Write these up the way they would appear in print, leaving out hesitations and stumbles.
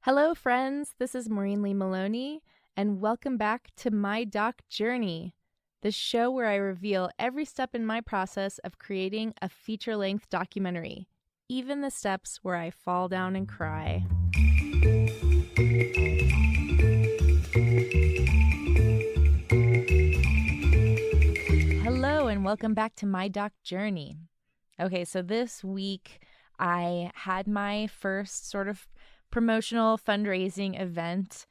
Hello, friends. This is Maureen Lee Maloney, and welcome back to My Doc Journey, the show where I reveal every step in my process of creating a feature-length documentary, even the steps where I fall down and cry. Hello, and welcome back to My Doc Journey. Okay, so this week I had my first sort of promotional fundraising event.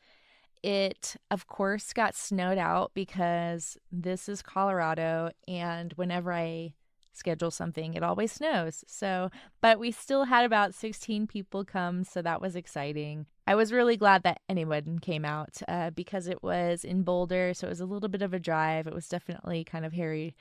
It, of course, got snowed out because this is Colorado, and whenever I schedule something, it always snows. But we still had about 16 people come, so that was exciting. I was really glad that anyone came out because it was in Boulder, so it was a little bit of a drive. It was definitely kind of hairy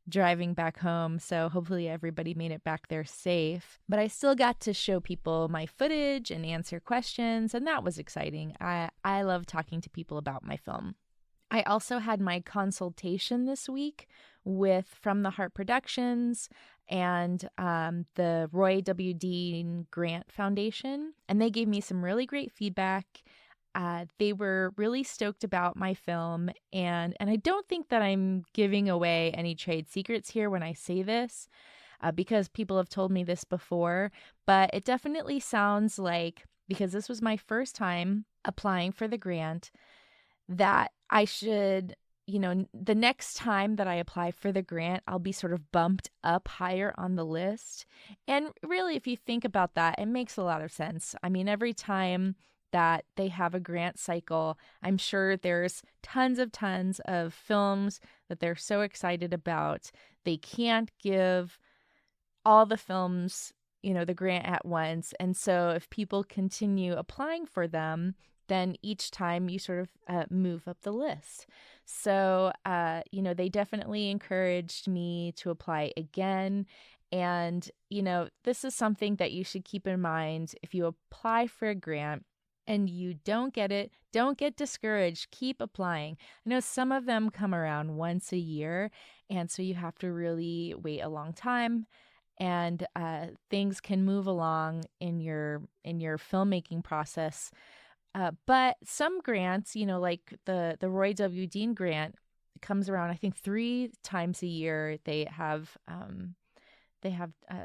driving back home, so hopefully everybody made it back there safe. But I still got to show people my footage and answer questions, and that was exciting. I love talking to people about my film. I also had my consultation this week with From the Heart Productions and the Roy W. Dean Grant Foundation, and they gave me some really great feedback. They were really stoked about my film, and I don't think that I'm giving away any trade secrets here when I say this, because people have told me this before, but it definitely sounds like, because this was my first time applying for the grant, that I should, the next time that I apply for the grant, I'll be sort of bumped up higher on the list. And really, if you think about that, it makes a lot of sense. I mean, every time that they have a grant cycle, I'm sure there's tons of films that they're so excited about. They can't give all the films, the grant at once. And so if people continue applying for them, then each time you sort of move up the list. So, they definitely encouraged me to apply again. And, this is something that you should keep in mind if you apply for a grant and you don't get it, don't get discouraged. Keep applying. I know some of them come around once a year, and so you have to really wait a long time. And things can move along in your filmmaking process. But some grants, like the Roy W. Dean grant, comes around I think 3 times a year. They have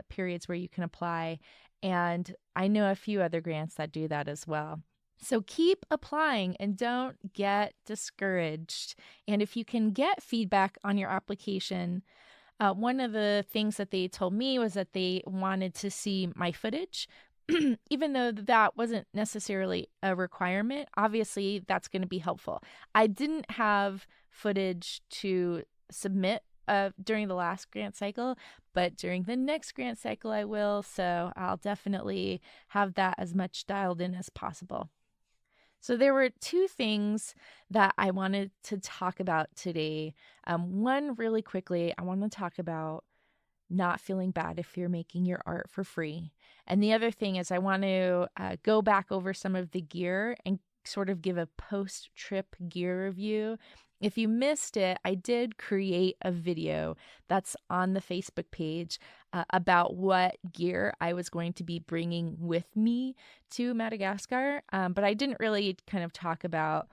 periods where you can apply, and I know a few other grants that do that as well. So keep applying and don't get discouraged. And if you can get feedback on your application, one of the things that they told me was that they wanted to see my footage. Even though that wasn't necessarily a requirement, obviously that's going to be helpful. I didn't have footage to submit during the last grant cycle, but during the next grant cycle I will, so I'll definitely have that as much dialed in as possible. So there were 2 things that I wanted to talk about today. One, really quickly, I want to talk about not feeling bad if you're making your art for free. And the other thing is I want to go back over some of the gear and sort of give a post-trip gear review. If you missed it, I did create a video that's on the Facebook page about what gear I was going to be bringing with me to Madagascar. But I didn't really kind of talk about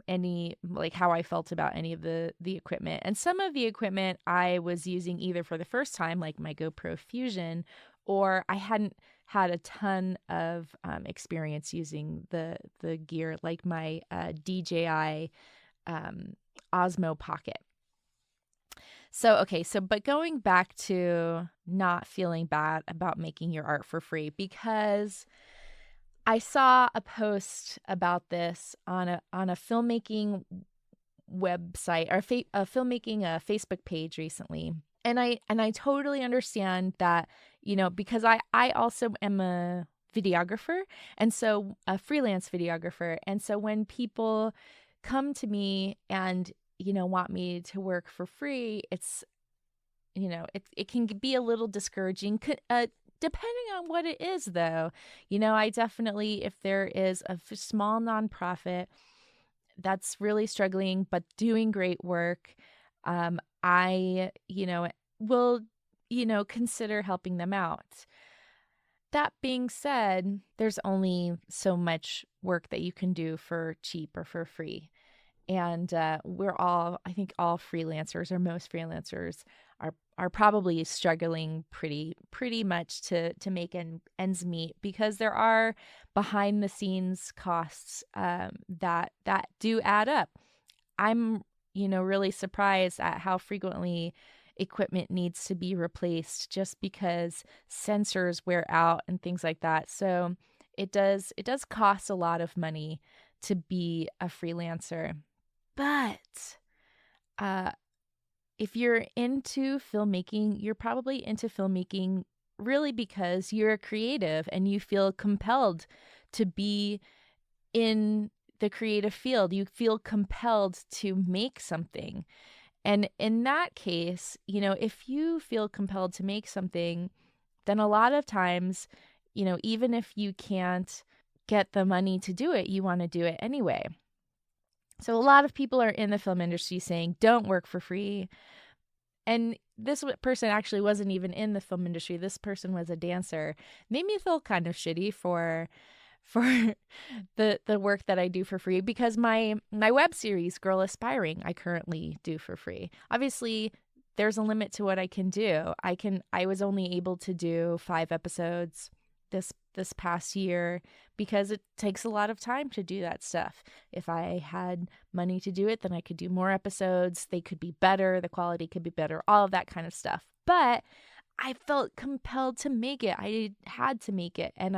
any, like, how I felt about any of the equipment. And some of the equipment I was using either for the first time, like my GoPro Fusion, or I hadn't had a ton of experience using the gear, like my DJI Osmo Pocket. But going back to not feeling bad about making your art for free, because I saw a post about this on a filmmaking website, or a filmmaking Facebook page recently. And I totally understand that, because I also am a videographer, and so a freelance videographer. And so when people come to me and, want me to work for free, it's, it can be a little discouraging, depending on what it is, though. I definitely, if there is a small nonprofit that's really struggling but doing great work, I, will, consider helping them out. that being said, there's only so much work that you can do for cheap or for free. And I think all freelancers or most freelancers are probably struggling pretty much to make ends meet, because there are behind the scenes costs that do add up. I'm, really surprised at how frequently equipment needs to be replaced just because sensors wear out and things like that. So it does cost a lot of money to be a freelancer. But uh, if you're into filmmaking, you're probably into filmmaking really because you're a creative and you feel compelled to be in the creative field. You feel compelled to make something. And in that case, if you feel compelled to make something, then a lot of times, even if you can't get the money to do it, you want to do it anyway. So a lot of people are in the film industry saying, don't work for free. And this person actually wasn't even in the film industry. This person was a dancer. Made me feel kind of shitty for the work that I do for free, because my web series Girl Aspiring I currently do for free. Obviously, there's a limit to what I can do. I was only able to do 5 episodes this past year because it takes a lot of time to do that stuff. If I had money to do it, then I could do more episodes. They could be better, the quality could be better, all of that kind of stuff. But I felt compelled to make it. I had to make it, and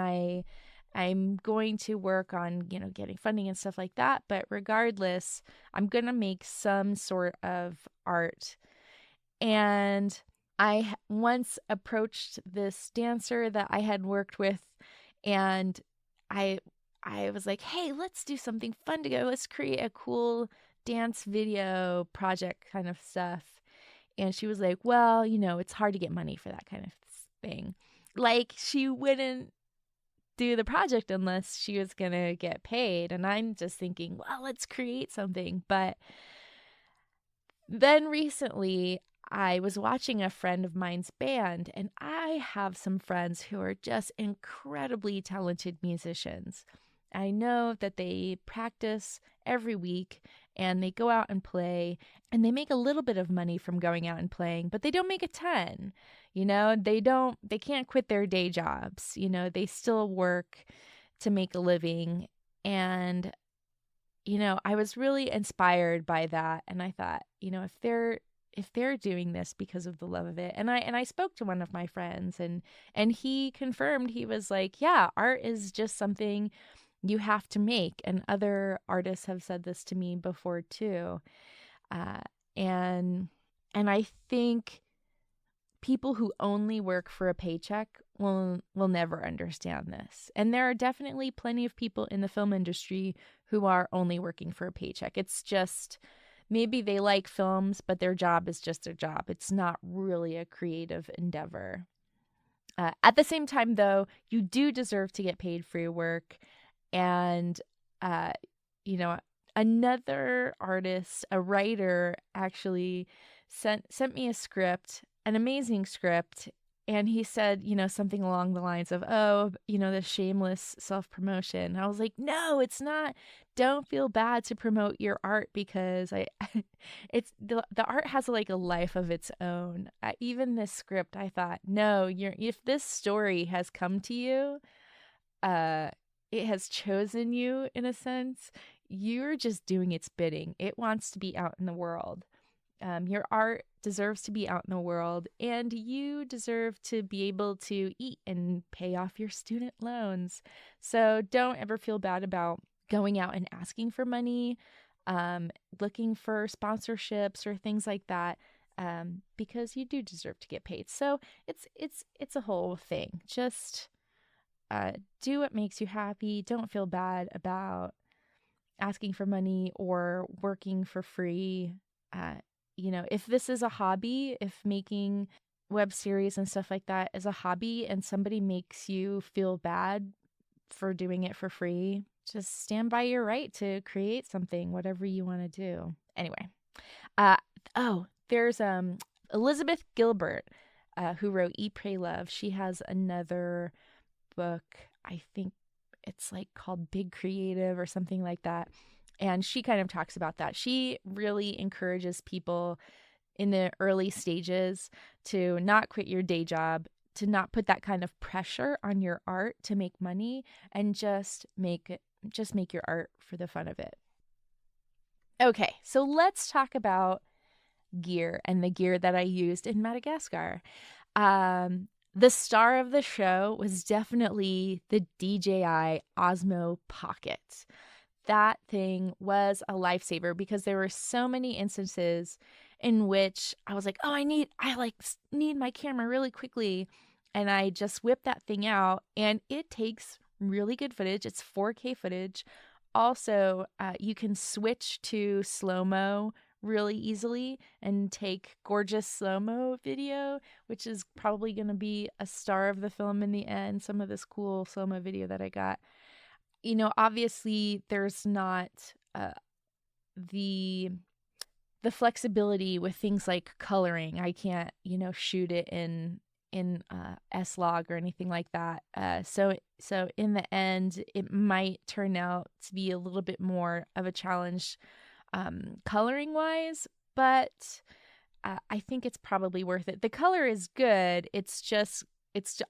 I'm going to work on, getting funding and stuff like that. But regardless, I'm going to make some sort of art. And I once approached this dancer that I had worked with, and I was like, "Hey, let's do something fun together. Let's create a cool dance video project kind of stuff." And she was like, "Well, it's hard to get money for that kind of thing." Like, she wouldn't do the project unless she was going to get paid. And I'm just thinking, well, let's create something. But then recently, I was watching a friend of mine's band, and I have some friends who are just incredibly talented musicians. I know that they practice every week and they go out and play, and they make a little bit of money from going out and playing, but they don't make a ton. They can't quit their day jobs. They still work to make a living. And I was really inspired by that, and I thought, if they're doing this because of the love of it. And I spoke to one of my friends, and he confirmed. He was like, yeah, art is just something you have to make. And other artists have said this to me before too. Uh, and I think people who only work for a paycheck will never understand this. And there are definitely plenty of people in the film industry who are only working for a paycheck. It's just, maybe they like films, but their job is just their job. It's not really a creative endeavor. At the same time, though, you do deserve to get paid for your work. And, uh, another artist, a writer, actually sent me a script, an amazing script. And he said, something along the lines of, oh, the shameless self-promotion. I was like, no, it's not. Don't feel bad to promote your art, because it's the art has like a life of its own. Even this script, I thought, no, if this story has come to you, it has chosen you in a sense, you're just doing its bidding. It wants to be out in the world. Your art deserves to be out in the world, and you deserve to be able to eat and pay off your student loans. So don't ever feel bad about going out and asking for money, looking for sponsorships or things like that, because you do deserve to get paid. So it's a whole thing. Just do what makes you happy. Don't feel bad about asking for money or working for free. If this is a hobby, if making web series and stuff like that is a hobby and somebody makes you feel bad for doing it for free, just stand by your right to create something, whatever you want to do. Anyway, there's Elizabeth Gilbert, who wrote Eat, Pray, Love. She has another book. I think it's like called Big Creative or something like that. And she kind of talks about that. She really encourages people in the early stages to not quit your day job, to not put that kind of pressure on your art to make money, and just make your art for the fun of it. Okay, so let's talk about gear and the gear that I used in Madagascar. The star of the show was definitely the DJI Osmo Pocket. That thing was a lifesaver because there were so many instances in which I was like, oh, I need my camera really quickly. And I just whip that thing out, and it takes really good footage. It's 4K footage. Also, you can switch to slow-mo really easily and take gorgeous slow-mo video, which is probably going to be a star of the film in the end. Some of this cool slow-mo video that I got. Obviously there's not the flexibility with things like coloring. I can't, shoot it in S-Log or anything like that. So in the end, it might turn out to be a little bit more of a challenge coloring wise, but I think it's probably worth it. The color is good. It's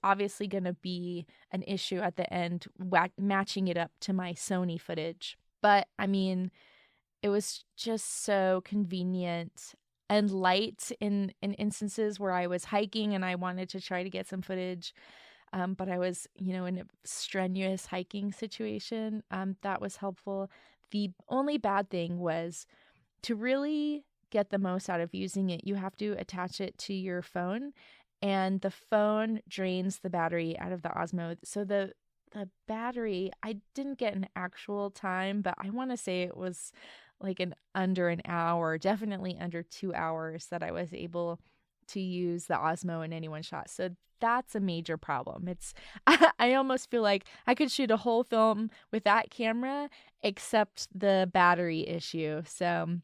obviously going to be an issue at the end, matching it up to my Sony footage. But I mean, it was just so convenient and light in instances where I was hiking and I wanted to try to get some footage. But I was, in a strenuous hiking situation. That was helpful. The only bad thing was to really get the most out of using it, you have to attach it to your phone, and the phone drains the battery out of the Osmo. So the battery, I didn't get an actual time, but I want to say it was like under an hour, definitely under 2 hours that I was able to use the Osmo in any one shot. So that's a major problem. I almost feel like I could shoot a whole film with that camera, except the battery issue. So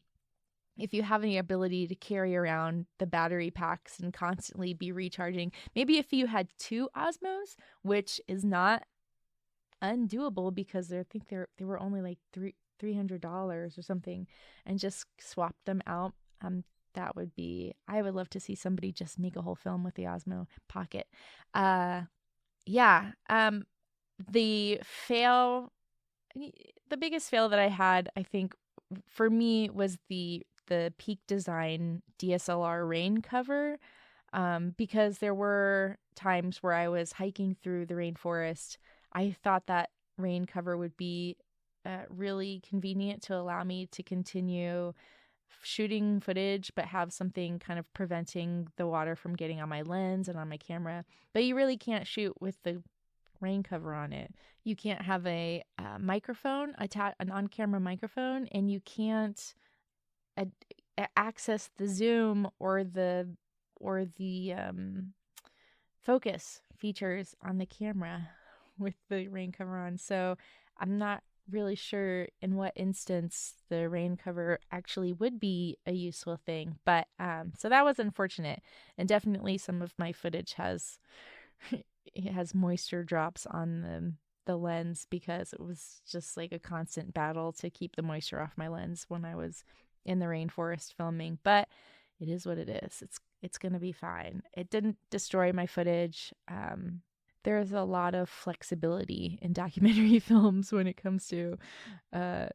if you have any ability to carry around the battery packs and constantly be recharging, maybe if you had 2 Osmos, which is not undoable because I think they were only like $300 or something, and just swap them out. I would love to see somebody just make a whole film with the Osmo Pocket. The biggest fail that I had, I think, for me was the Peak Design DSLR rain cover, because there were times where I was hiking through the rainforest. I thought that rain cover would be really convenient to allow me to continue shooting footage, but have something kind of preventing the water from getting on my lens and on my camera. But you really can't shoot with the rain cover on it. You can't have a microphone, an on-camera microphone, and you can't access the zoom or the focus features on the camera with the rain cover on. So I'm not really sure in what instance the rain cover actually would be a useful thing, but so that was unfortunate. And definitely some of my footage has moisture drops on the lens, because it was just like a constant battle to keep the moisture off my lens when I was in the rainforest filming. But it is what it is. It's gonna be fine. It didn't destroy my footage. There's a lot of flexibility in documentary films when it comes to the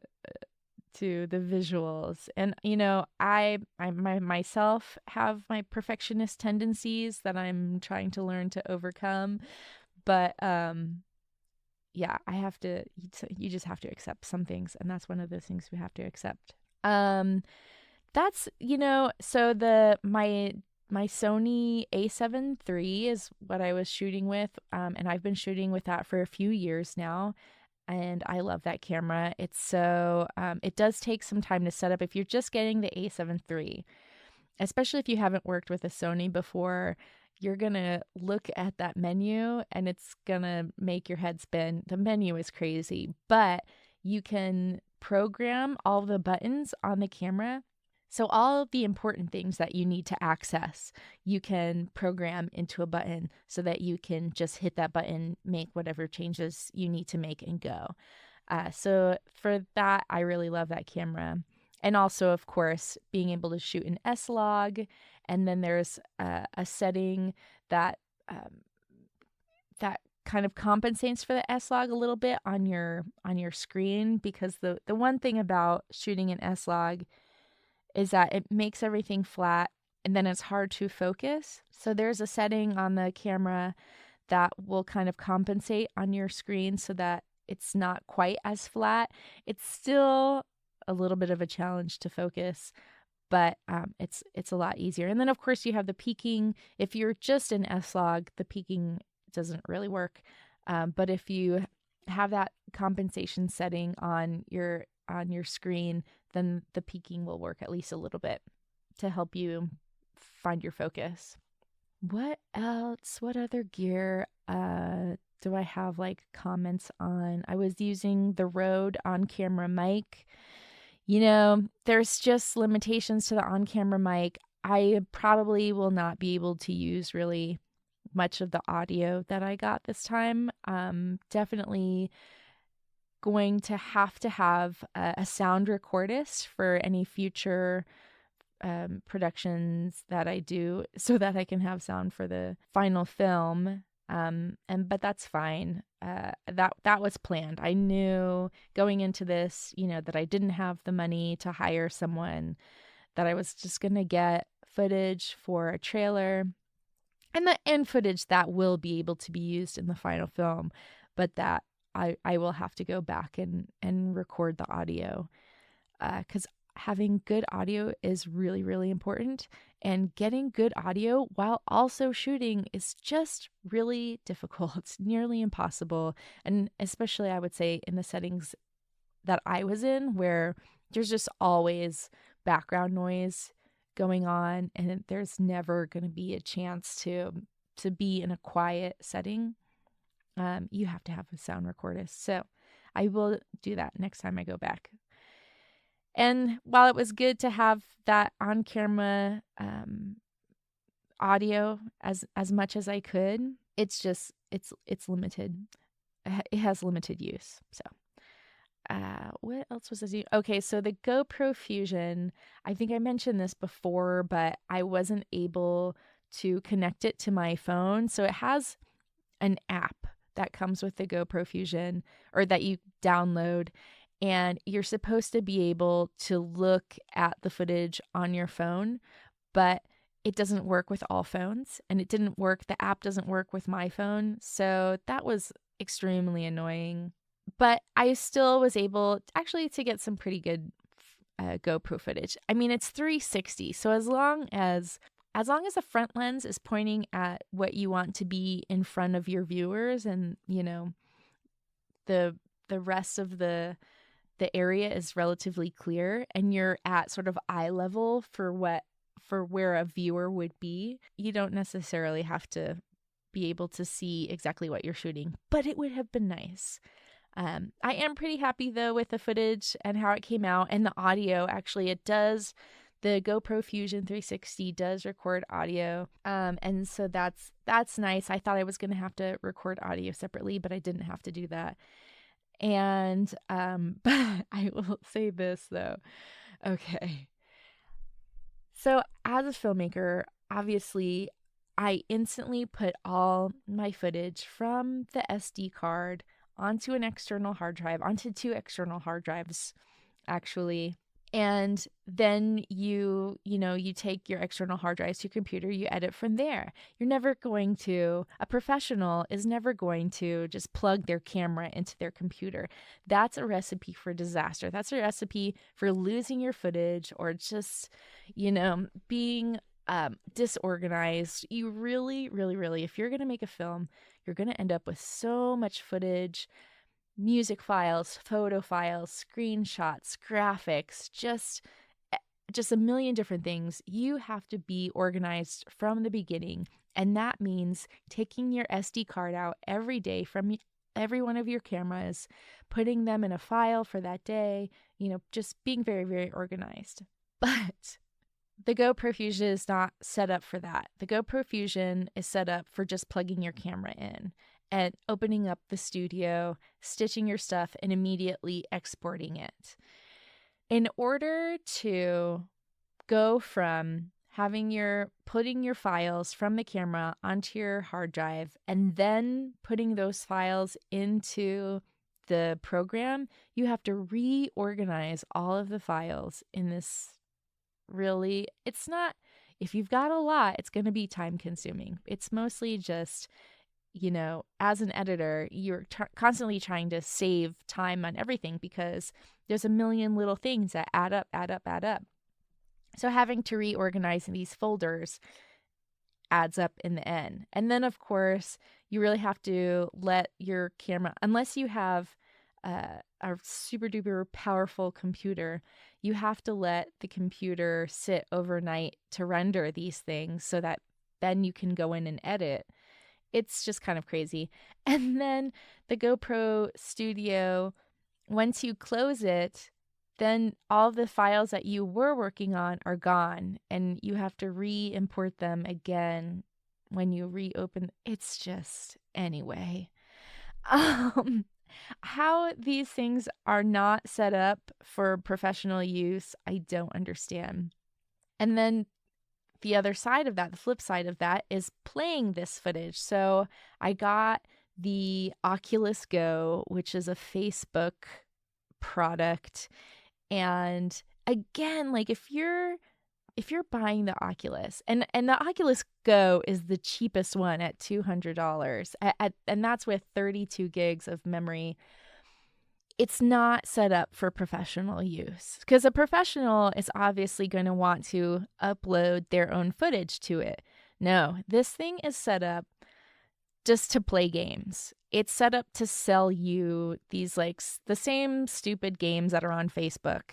visuals. And I myself have my perfectionist tendencies that I'm trying to learn to overcome. But yeah, you just have to accept some things, and that's one of those things we have to accept. That's so my Sony A7 III is what I was shooting with, and I've been shooting with that for a few years now, and I love that camera. It's so it does take some time to set up if you're just getting the A7 III, especially if you haven't worked with a Sony before. You're gonna look at that menu and it's gonna make your head spin. The menu is crazy, but you can program all the buttons on the camera So all of the important things that you need to access, you can program into a button so that you can just hit that button, make whatever changes you need to make, and go. So for that, I really love that camera. And also, of course, being able to shoot an S-Log. And then there's a setting that that kind of compensates for the S-Log a little bit on your screen, because the one thing about shooting an S-Log is that it makes everything flat and then it's hard to focus. So there's a setting on the camera that will kind of compensate on your screen so that it's not quite as flat. It's still a little bit of a challenge to focus, but it's a lot easier. And then of course you have the peaking. If you're just an S-Log, the peaking doesn't really work. But if you have that compensation setting on your screen, then the peaking will work at least a little bit to help you find your focus. What else? What other gear do I have like comments on? I was using the Rode on-camera mic. You know, there's just limitations to the on-camera mic. I probably will not be able to use really much of the audio that I got this time. Definitely going to have a sound recordist for any future productions that I do, so that I can have sound for the final film. But that's fine. That was planned. I knew going into this, that I didn't have the money to hire someone, that I was just gonna get footage for a trailer and the end footage that will be able to be used in the final film, but that I will have to go back and record the audio, because having good audio is really, really important. And getting good audio while also shooting is just really difficult. It's nearly impossible. And especially, I would say, in the settings that I was in, where there's just always background noise going on, and there's never going to be a chance to be in a quiet setting. You have to have a sound recordist. So I will do that next time I go back. And while it was good to have that on-camera audio as much as I could, it's just it's limited. It has limited use. So what else was I doing? Okay, so the GoPro Fusion, I think I mentioned this before, but I wasn't able to connect it to my phone. So it has an app that comes with the GoPro Fusion, or that you download, and you're supposed to be able to look at the footage on your phone, but it doesn't work with all phones, and it didn't work. The app doesn't work with my phone. So that was extremely annoying. But I still was able actually to get some pretty good GoPro footage. I mean, it's 360. So as long as the front lens is pointing at what you want to be in front of your viewers, and, the rest of the area is relatively clear, and you're at sort of eye level for where a viewer would be, you don't necessarily have to be able to see exactly what you're shooting, but it would have been nice. I am pretty happy though with the footage and how it came out, and the audio. Actually, the GoPro Fusion 360 does record audio, and so that's nice. I thought I was going to have to record audio separately, but I didn't have to do that. And but I will say this though. Okay. So as a filmmaker, obviously, I instantly put all my footage from the SD card onto an external hard drive, onto 2 external hard drives, actually. And then you take your external hard drives to your computer, you edit from there. A professional is never going to just plug their camera into their computer. That's a recipe for disaster. That's a recipe for losing your footage, or just, being disorganized. You really, really, really, if you're going to make a film, you're going to end up with so much footage, music files, photo files, screenshots, graphics, just a million different things. You have to be organized from the beginning, and that means taking your SD card out every day from every one of your cameras, putting them in a file for that day, just being very, very organized. But the GoPro Fusion is not set up for that. The GoPro Fusion is set up for just plugging your camera in and opening up the studio, stitching your stuff, and immediately exporting it. In order to go from putting your files from the camera onto your hard drive and then putting those files into the program, you have to reorganize all of the files in this. Really, it's not, if you've got a lot, it's going to be time consuming. It's mostly just, as an editor, you're constantly trying to save time on everything because there's a million little things that add up. So having to reorganize these folders adds up in the end. And then, of course, you really have to let your camera, unless you have a super duper powerful computer, you have to let the computer sit overnight to render these things so that then you can go in and edit. It's just kind of crazy. And then the GoPro Studio, once you close it, then all the files that you were working on are gone and you have to re-import them again when you reopen. It's just, anyway. How these things are not set up for professional use, I don't understand. And then the other side of that, the flip side of that, is playing this footage. So I got the Oculus Go, which is a Facebook product. And again, like if you're buying the Oculus, and the Oculus Go is the cheapest one at $200, and that's with 32 gigs of memory. It's not set up for professional use because a professional is obviously going to want to upload their own footage to it. No, this thing is set up just to play games. It's set up to sell you these the same stupid games that are on Facebook,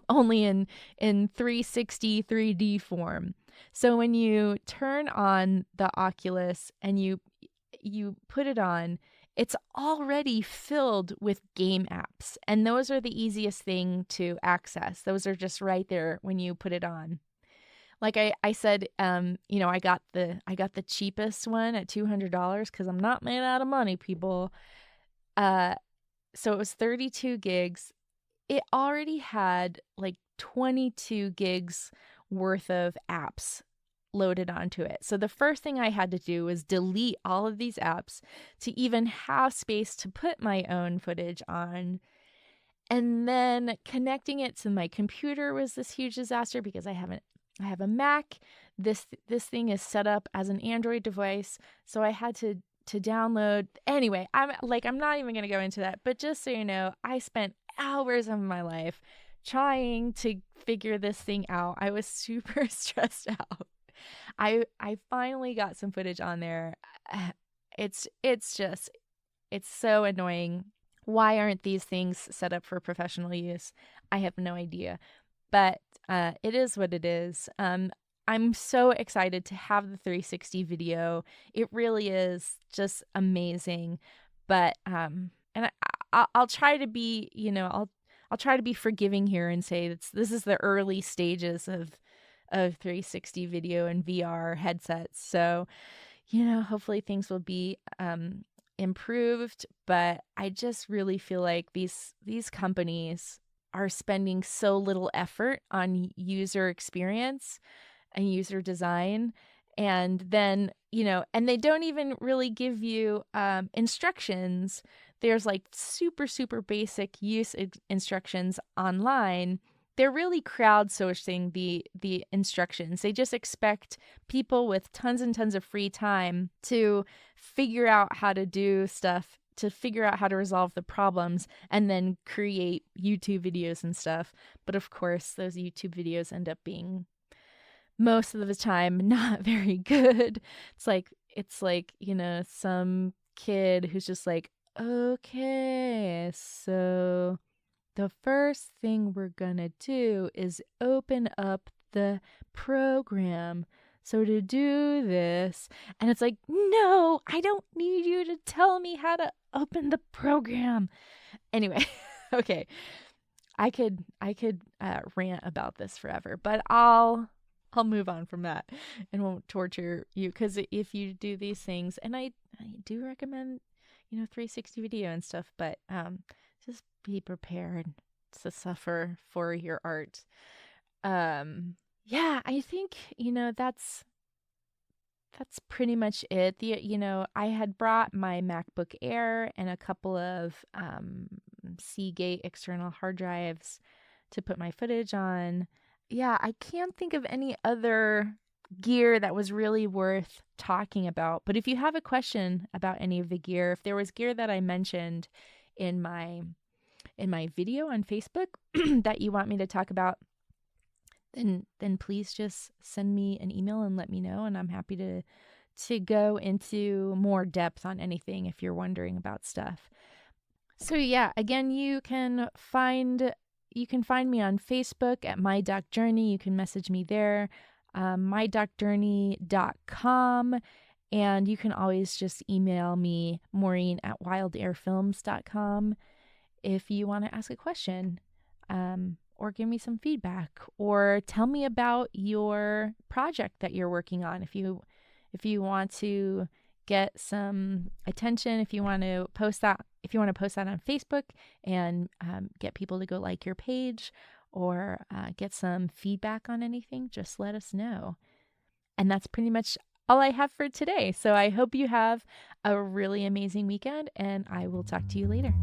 only in 360 3D form. So when you turn on the Oculus and you put it on, it's already filled with game apps, and those are the easiest thing to access. Those are just right there when you put it on. Like I said, I got the cheapest one at $200 because I'm not made out of money, people. So it was 32 gigs. It already had 22 gigs worth of apps loaded onto it. So the first thing I had to do was delete all of these apps to even have space to put my own footage on. And then connecting it to my computer was this huge disaster because I have a Mac. This thing is set up as an Android device, so I had to download. Anyway, I'm not even going to go into that, but just so you know, I spent hours of my life trying to figure this thing out. I was super stressed out. I finally got some footage on there. It's so annoying. Why aren't these things set up for professional use? I have no idea. But it is what it is. I'm so excited to have the 360 video. It really is just amazing. But and I'll try to be, I'll try to be forgiving here and say this is the early stages of 360 video and VR headsets. So, hopefully things will be improved. But I just really feel like these companies are spending so little effort on user experience and user design. And then, and they don't even really give you instructions. There's super, super basic use instructions online. They're really crowdsourcing the instructions. They just expect people with tons and tons of free time to figure out how to do stuff, to figure out how to resolve the problems, and then create YouTube videos and stuff. But of course, those YouTube videos end up being most of the time not very good. It's like some kid who's just like, okay, so the first thing we're gonna do is open up the program. So to do this, and it's like, no, I don't need you to tell me how to open the program. Anyway, okay. I could rant about this forever, but I'll move on from that and won't torture you, because if you do these things, and I do recommend 360 video and stuff, but just be prepared to suffer for your art. Yeah, I think that's pretty much it. I had brought my MacBook Air and a couple of Seagate external hard drives to put my footage on. Yeah, I can't think of any other gear that was really worth talking about. But if you have a question about any of the gear, if there was gear that I mentioned in my video on Facebook that you want me to talk about, then please just send me an email and let me know, and I'm happy to go into more depth on anything if you're wondering about stuff. So yeah, again, you can find me on Facebook at My Doc Journey. You can message me there, mydocjourney.com, and you can always just email me, Maureen at wildairfilms.com, if you want to ask a question. Or give me some feedback, or tell me about your project that you're working on. If you want to get some attention, if you want to post that on Facebook and get people to go like your page, or get some feedback on anything, just let us know. And that's pretty much all I have for today. So I hope you have a really amazing weekend, and I will talk to you later.